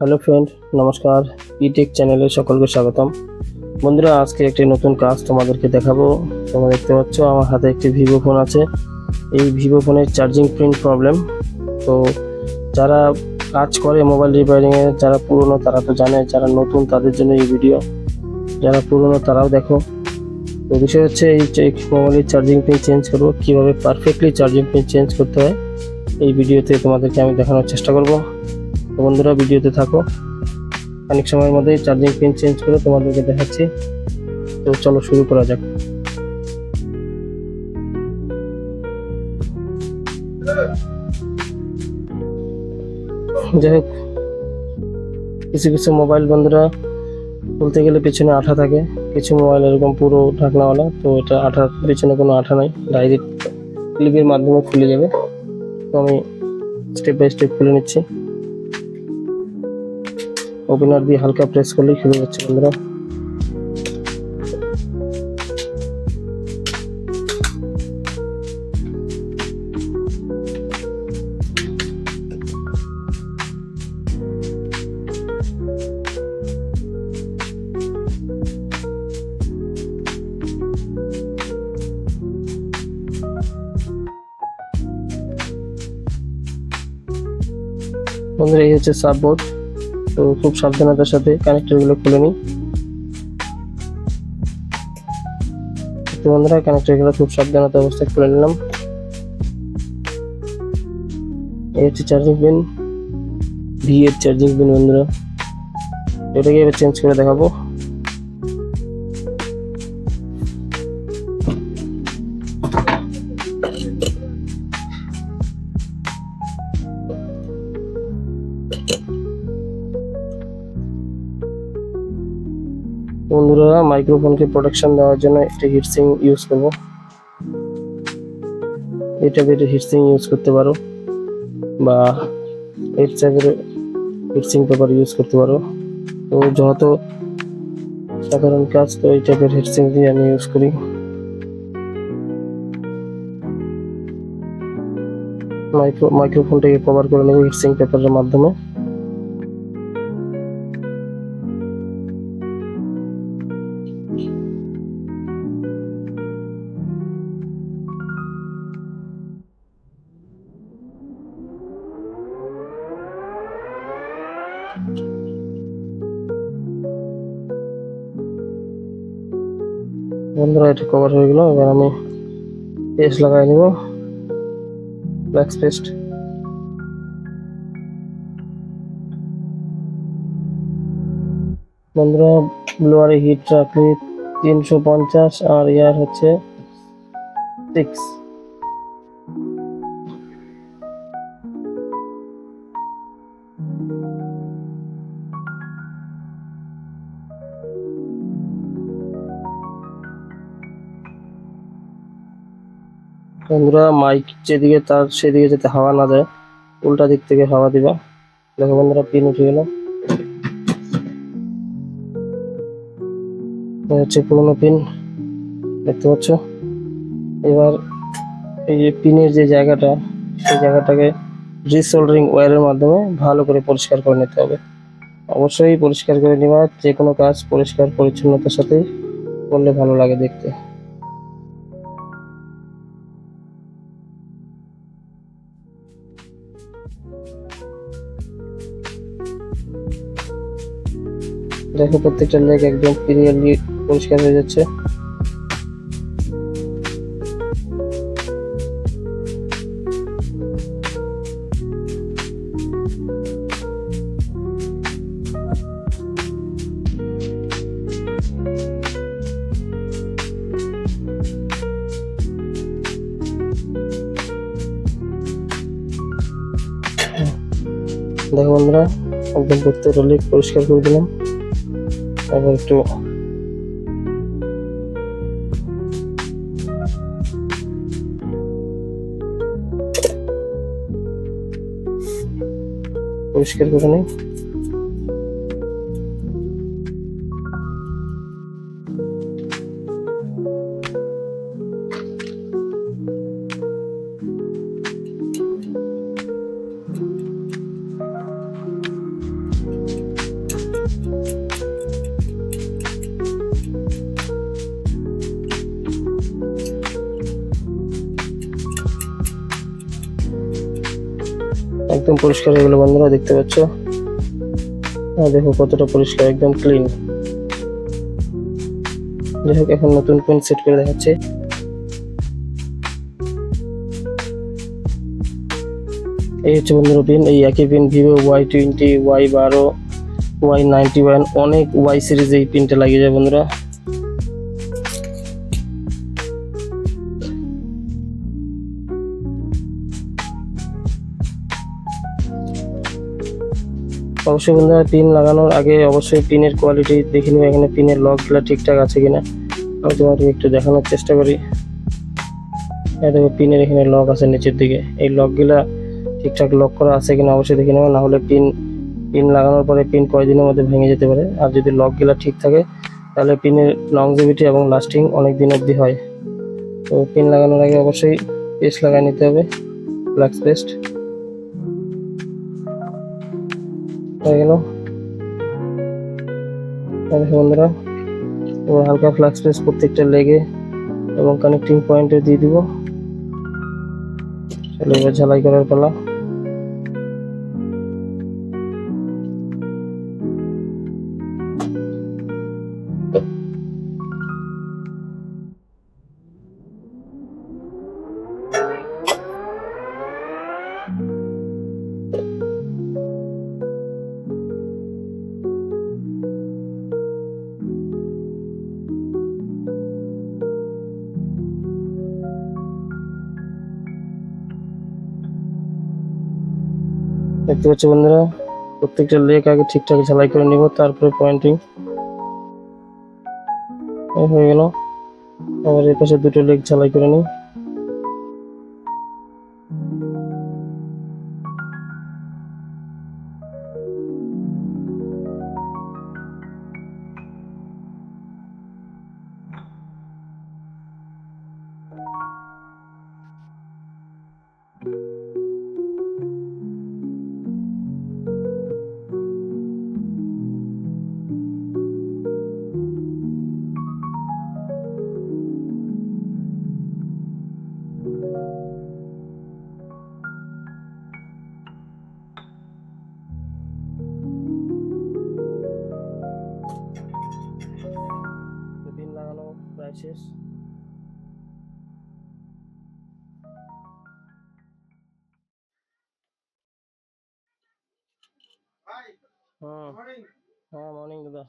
Hello friend, নমস্কার। ইটেক চ্যানেলে সকলকে স্বাগতম। বন্ধুরা, আজকে একটি নতুন কাজ তোমাদেরকে দেখাবো। তোমরা দেখতে পাচ্ছ আমার হাতে একটি ভিভো ফোন আছে। এই ভিভো ফোনের চার্জিং পিন প্রবলেম। তো যারা কাজ করে মোবাইল রিপেয়ারিংয়ে, যারা পুরনো তারা তো জানে, যারা নতুন তাদের জন্য এই ভিডিও, যারা পুরনো তারাও দেখো। তো বিষয় হচ্ছে এই মোবাইলের চার্জিং পিন চেঞ্জ করবো, কীভাবে পারফেক্টলি চার্জিং পিন চেঞ্জ করতে হয় এই ভিডিওতে তোমাদেরকে আমি দেখানোর চেষ্টা করব। তো বন্ধুরা, ভিডিওতে থাকো। অনেক সময়ের মধ্যেই চার্জিং পিন চেঞ্জ করে তোমাদেরকে দেখাচ্ছি। তো চলো শুরু করা যাক। যাই হোক, কিছু কিছু মোবাইল বন্ধুরা খুলতে গেলে পিছনে আঠা থাকে, কিছু মোবাইল এরকম পুরো ঢাকনাওয়ালা। তো এটা আঠার পিছনে কোনো আঠা নাই, ডাইরেক্ট ক্লিপের মাধ্যমে খুলে যাবে। তো আমি স্টেপ বাই স্টেপ খুলে নিচ্ছি। ওপেনার দিয়ে হালকা প্রেস করলেই খুলে যাচ্ছে বন্ধুরা। বন্ধুরা, এই হচ্ছে সাববোর্ড। তো খুব সাবধানতার সাথে কানেক্টরগুলো খুলে নিই। তো বন্ধুরা, কানেক্টরগুলো খুব সাবধানতা অবস্থায় খুলে নিলাম। এই হচ্ছে চার্জিং পিন, ভি এর চার্জিং পিন বন্ধুরা। এটাকে এবার চেঞ্জ করে দেখাবো। বন্ধুরা, মাইক্রোফোনকে প্রোটেকশন দেওয়ার জন্য একটা হিটসিং ইউজ করব। এটা বেটে হিটসিং ইউজ করতে পারো, বা এর চাইতে হিটসিং পেপার ইউজ করতে পারো। তো যত সাধারণ কাজ, তো এই টাইপের হিটসিং দিয়ে আমি ইউজ করি। মাইক্রোফোনটাকে কভার করে নেব হিটসিং পেপারের মাধ্যমে। বন্ধুরা, এটা কভার হয়ে গেল। এবার আমি পেস্ট লাগাই নেব, ব্ল্যাক পেস্ট। বন্ধুরা, ব্লোয়ারে হিট রাখলে 350 আর এয়ার হচ্ছে 6। বন্ধুরা, মাইক যেদিকে তার সেদিকে যাতে হাওয়া না যায়, উল্টা দিক থেকে হাওয়া দিবা। দেখো বন্ধুরা, পিন উঠে গেল। হচ্ছে পুরোনো পিন, দেখতে পাচ্ছ। এবার এই যে পিনের যে জায়গাটা, সেই জায়গাটাকে রিসোল্ডারিং ওয়্যারের মাধ্যমে ভালো করে পরিষ্কার করে নিতে হবে। অবশ্যই পরিষ্কার করে নেওয়া, যে কোনো কাজ পরিষ্কার পরিচ্ছন্নতার সাথে করলে ভালো লাগে দেখতে। দেখো, প্রত্যেকটা লেগ একদম ক্লিয়ারলি পরিষ্কার হয়ে যাচ্ছে। দেখো বন্ধুরা, একদম প্রত্যেকটা লেগ পরিষ্কার করে দিলাম। এবার একটু পরিষ্কার করে নিই। একদম পরিষ্কার হয়ে গেল বন্ধুরা, দেখতে পাচ্ছ। দেখো কতটা পরিষ্কার, একদম ক্লিন। যাই হোক, এখন নতুন পিন সেট করে দেখাচ্ছে। এই হচ্ছে বন্ধুরা পিন। এই একই pin Vivo Y20, Y12, Y91, অনেক ওয়াই সিরিজ এই পিনটা লাগিয়ে যায় বন্ধুরা। অবশ্যই বন্ধুরা, পিন লাগানোর আগে অবশ্যই পিনের কোয়ালিটি দেখে নিবে, এখানে পিনের লকগুলো ঠিকঠাক আছে কিনা। আমি তোমাকে একটু দেখানোর চেষ্টা করি। দেখো পিনের এখানে লক আছে নিচের দিকে, এই লকগুলা ঠিকঠাক লক করা আছে কিনা অবশ্যই দেখে নেবে, না হলে পিন লাগানোর পরে পিন কয়েকদিনের মধ্যে ভেঙে যেতে পারে। আর যদি লকগুলা ঠিক থাকে তাহলে পিনের লংজিভিটি এবং লাস্টিং অনেক দিন অবধি হয়। তো পিন লাগানোর আগে অবশ্যই পেস্ট লাগাই নিতে হবে, ফ্লাক্স পেস্ট। হয়ে গেল। দেখো বন্ধুরা, এবার হালকা ফ্লাক্স পেস্ট প্রত্যেকটা লেগে এবং কানেক্টিং পয়েন্টে দিয়ে দিব। চলো এবার ঝালাই করার পালা। দেখতে পাচ্ছ বন্ধুরা, প্রত্যেকটা লেগ আগে ঠিকঠাক ঝালাই করে নিব, তারপরে পয়েন্টিং। হয়ে গেল। আবার এর পাশে দুটো লেগ ঝালাই করে নিই। পিন লাগানো প্রায় শেষ। হ্যাঁ, মর্নিং দাদা।